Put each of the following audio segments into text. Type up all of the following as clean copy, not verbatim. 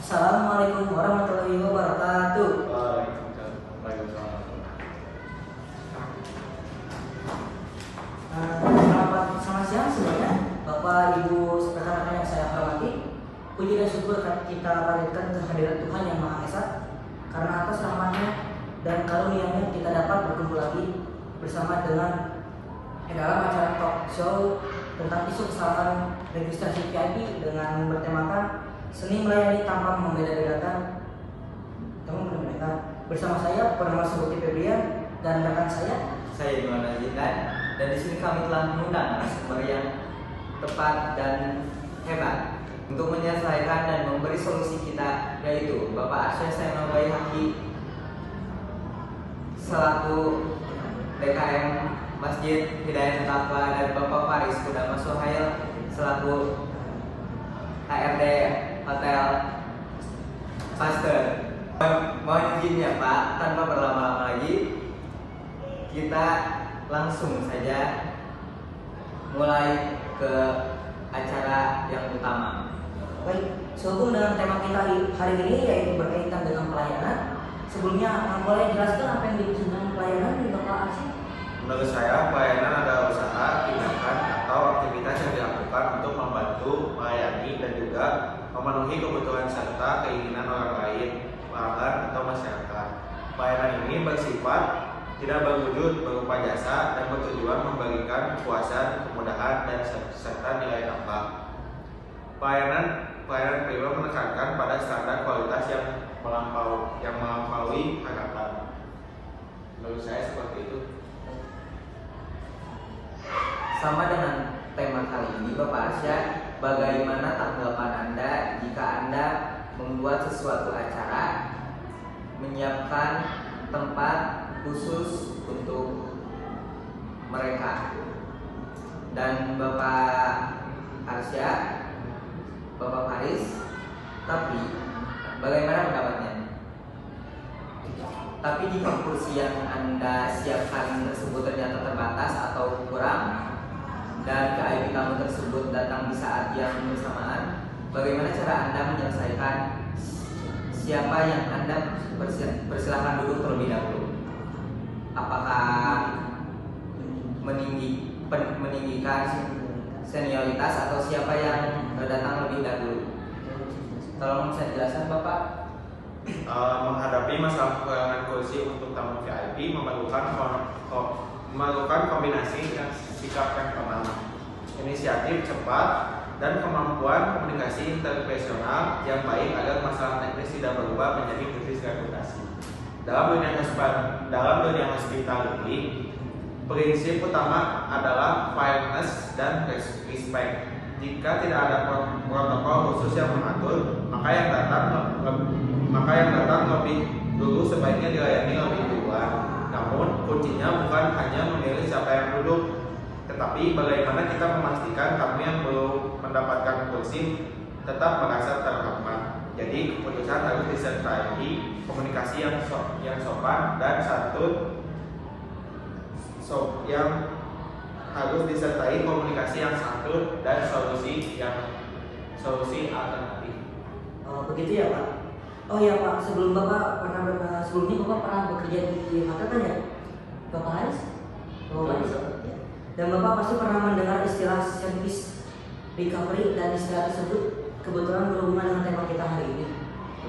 Assalamualaikum warahmatullahi wabarakatuh. Waalaikumsalam. Selamat siang semuanya, Bapak Ibu rekan-rekan yang saya hormati. Puji dan syukur kita panjatkan kehadiran Tuhan yang Maha Esa, karena atas rahmat-Nya dan karunia-Nya kita dapat berkumpul lagi bersama dengan dalam acara talk show tentang isu kesalahan registrasi VIP dengan bertemakan seni melayani tanpa membeda-bedakan. Bersama saya Purnama Subuti Febrian dan rekan saya Dimana Zidan, dan di sini kami telah mengundang narasumber yang tepat dan hebat untuk menyelesaikan dan memberi solusi kita, yaitu Bapak Arsya Sainal Baihaqi selaku DKM Masjid Hidayat Taqwa, dan Bapak Faris Kudama Suhail selaku HRD Hotel Pasteur. Mohon izinnya Pak, tanpa berlama-lama lagi kita langsung saja mulai ke acara yang utama. Baik, sehubung dengan tema kita hari ini yaitu berkaitan dengan pelayanan. Sebelumnya boleh jelaskan apa yang dimaksud dengan pelayanan, Bapak Arsy? Menurut saya, pelayanan adalah usaha, tindakan, atau aktivitas yang dilakukan untuk membantu, melayani, dan juga memenuhi kebutuhan serta keinginan orang lain, pelanggan, atau masyarakat. Pelayanan ini bersifat tidak berwujud berupa jasa dan bertujuan memberikan kepuasan, kemudahan, dan serta nilai tambah. Pelayanan prima menekankan pada standar kualitas yang melampaui harapan. Menurut saya seperti itu. Sama dengan tema kali ini, Bapak Arsya, bagaimana tanggapan Anda jika Anda membuat sesuatu acara, menyiapkan tempat khusus untuk mereka? Dan Bapak Arsya, Bapak Faris, tapi bagaimana pendapatnya? Tapi jika kursi yang Anda siapkan tersebut ternyata terbatas atau kurang, dan VIP kamu tersebut datang di saat yang bersamaan, bagaimana cara Anda menyelesaikan? Siapa yang Anda persilahkan duduk terlebih dahulu? Apakah meninggikan senioritas atau siapa yang datang lebih dahulu? Tolong bisa dijelaskan Bapak. Menghadapi masalah kekurangan kursi untuk tamu VIP memerlukan kombinasi dan sikap yang tenang, inisiatif cepat, dan kemampuan komunikasi interpersonal yang baik agar masalah teknis tidak berubah menjadi krisis reputasi. Dalam dunia hospitality, prinsip utama adalah fairness dan respect. Jika tidak ada protokol khusus yang mengatur, maka yang datang lebih dulu sebaiknya dilayani lebih duluan. Namun kuncinya bukan hanya memilih siapa yang duduk, tetapi bagaimana kita memastikan tamu yang belum mendapatkan kursi tetap merasa terhormat. Jadi keputusan harus disertai komunikasi yang sopan dan santun, solusi alternatif. Begitu ya Pak. Oh ya Pak, sebelumnya Bapak pernah bekerja di hotel kan ya, Bapak Haris? Ya. Dan Bapak pasti pernah mendengar istilah service recovery, dan istilah tersebut kebetulan berhubungan dengan tema kita hari ini.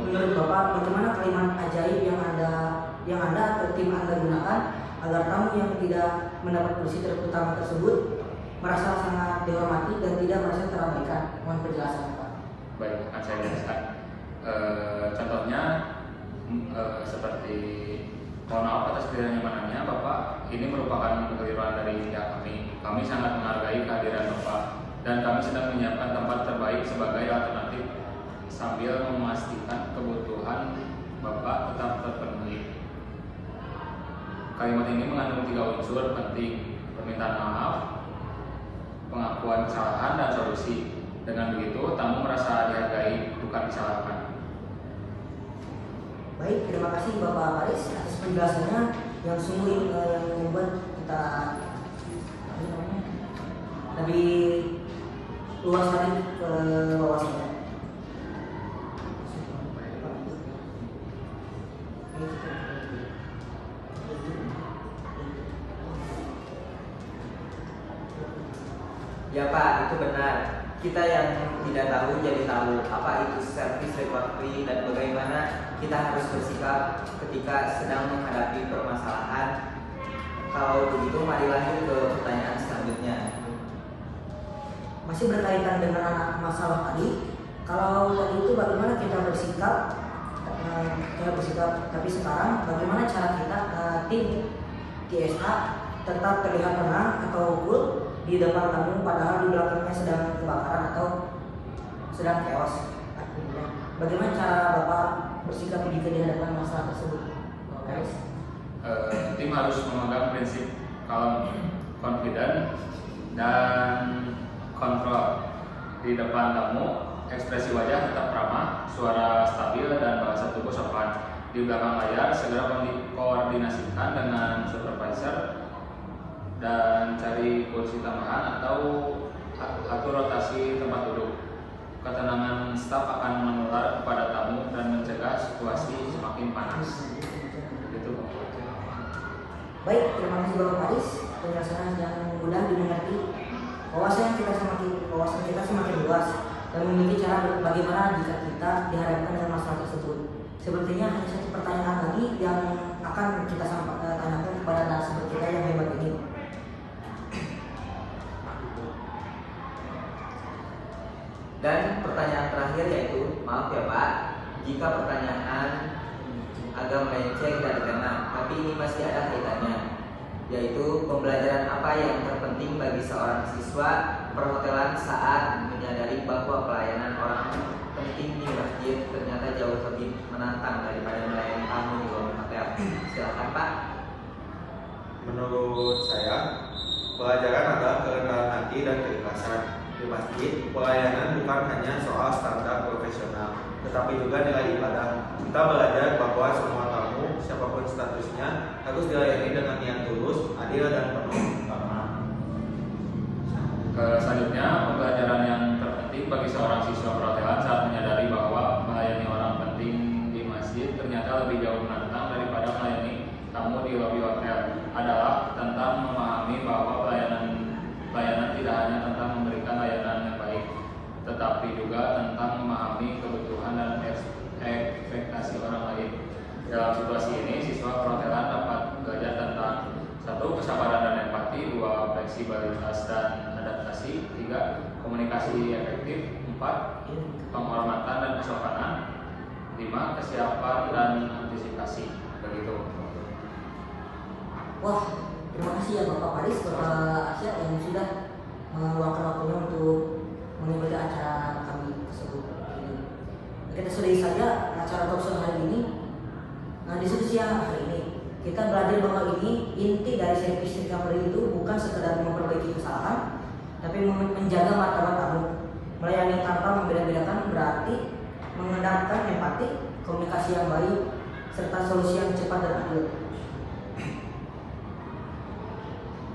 Menurut Bapak, bagaimana kalimat ajaib yang Anda atau tim Anda gunakan agar tamu yang tidak mendapat kursi terutama tersebut merasa sangat dihormati dan tidak merasa terabaikan? Mohon penjelasan Pak. Baik, akan saya jelaskan. Contohnya seperti, mohon maaf atas ketidaknyamanannya Bapak, ini merupakan kekeliruan dari pihak kami. Kami sangat menghargai kehadiran Bapak dan kami sedang menyiapkan tempat terbaik sebagai alternatif sambil memastikan kebutuhan Bapak tetap terpenuhi. Kalimat ini mengandung 3 unsur penting: permintaan maaf, pengakuan kesalahan, dan solusi. Dengan begitu, tamu merasa dihargai, bukan disalahkan. Baik, terima kasih Bapak Faris atas penjelasannya yang sungguh yang membuat kita lebih luas lagi ke wawasannya. Ya Pak, itu benar. Kita yang tidak tahu jadi tahu apa itu service recovery dan bagaimana kita harus bersikap ketika sedang menghadapi permasalahan. Kalau begitu, mari lanjut ke pertanyaan selanjutnya. Masih berkaitan dengan masalah tadi, kalau tadi itu bagaimana kita bersikap, tapi sekarang bagaimana cara kita tim TSA tetap terlihat tenang atau cool di depan tamu padahal di belakangnya sedang kebakaran atau sedang chaos. Bagaimana cara Bapak bersikap jika di hadapan masalah tersebut? Guys, tim harus memegang prinsip calm, confident, dan kontrol. Di depan tamu, ekspresi wajah tetap ramah, suara stabil, dan bahasa tubuh sopan. Di belakang layar, segera koordinasikan dengan supervisor dan cari kursi tambahan atau atur rotasi tempat duduk. Ketenangan staf akan menular kepada tamu dan mencegah situasi semakin panas. Begitu. baik, terima kasih Bapak Paris, penjelasan yang mudah dimengerti. Wawasan kita semakin luas dan memiliki cara bagaimana jika kita dihadapkan dengan masalah tersebut. Sepertinya hanya satu pertanyaan lagi yang akan kita tanyakan kepada narasumber kita yang hebat ini. Dan pertanyaan terakhir yaitu, maaf ya Pak, jika pertanyaan agak melenceng dari tema, tapi ini masih ada kaitannya, yaitu pembelajaran apa yang terpenting bagi seorang siswa perhotelan saat menyadari bahwa pelayanan orang penting di masjid ternyata jauh lebih menantang daripada melayani tamu di ruang hotel. Silakan Pak. Menurut saya, pelajaran adalah kerendahan hati dan keikhlasan. Di masjid, pelayanan bukan hanya soal standar profesional, tetapi juga nilai ibadah. Kita belajar bahwa semua tamu, siapapun statusnya, harus dilayani dengan niat tulus, adil, dan penuh rahmat. Selanjutnya, pembelajaran yang terpenting bagi seorang siswa perhotelan saat menyadari bahwa melayani orang penting di masjid ternyata lebih jauh menantang daripada melayani tamu di lobi hotel adalah tentang memahami bahwa pelayanan tidak hanya tentang memberikan layanan yang baik, tetapi juga tentang memahami kebutuhan dan ekspektasi orang lain. Dalam situasi ini, siswa perhotelan dapat belajar tentang 1. Kesabaran dan empati, 2. Fleksibilitas dan adaptasi, 3. Komunikasi efektif, 4. Penghormatan dan kesopanan, 5. Kesiapan dan antisipasi. Begitu. Wah, terima kasih ya Bapak Paris, Bapak Asia yang sudah meluangkan waktunya untuk mengikuti acara kami tersebut. Kita sudahi saja acara talkshow hari ini. Diskusi yang hari ini kita belajar bahwa ini inti dari service recovery itu bukan sekedar memperbaiki kesalahan, tapi menjaga martabat tamu. Melayani tanpa membeda-bedakan berarti mengedepankan empati, komunikasi yang baik, serta solusi yang cepat dan adil.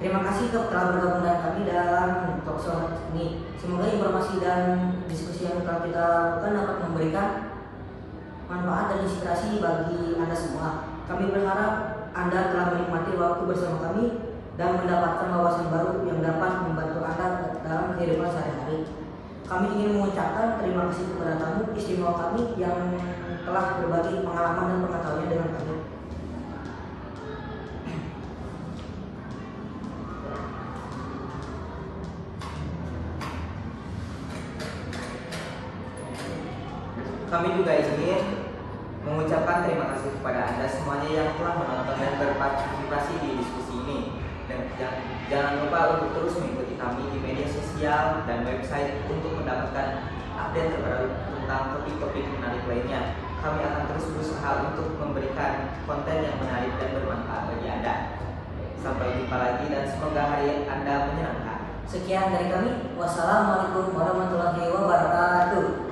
Terima kasih telah bergabung dengan kami dalam talkshow ini. Semoga informasi dan diskusi yang telah kita lakukan dapat memberikan manfaat dan inspirasi bagi Anda semua. Kami berharap Anda telah menikmati waktu bersama kami dan mendapatkan wawasan baru yang dapat membantu Anda dalam kehidupan sehari-hari. Kami ingin mengucapkan terima kasih kepada tamu istimewa kami yang telah berbagi pengalaman dan pengetahuannya dengan kami. Kami juga ingin mengucapkan terima kasih kepada Anda semuanya yang telah menonton dan berpartisipasi di diskusi ini. Dan jangan lupa untuk terus mengikuti kami di media sosial dan website untuk mendapatkan update terbaru tentang topik-topik menarik lainnya. Kami akan terus berusaha untuk memberikan konten yang menarik dan bermanfaat bagi Anda. Sampai jumpa lagi dan semoga hari Anda menyenangkan. Sekian dari kami. Wassalamualaikum warahmatullahi wabarakatuh.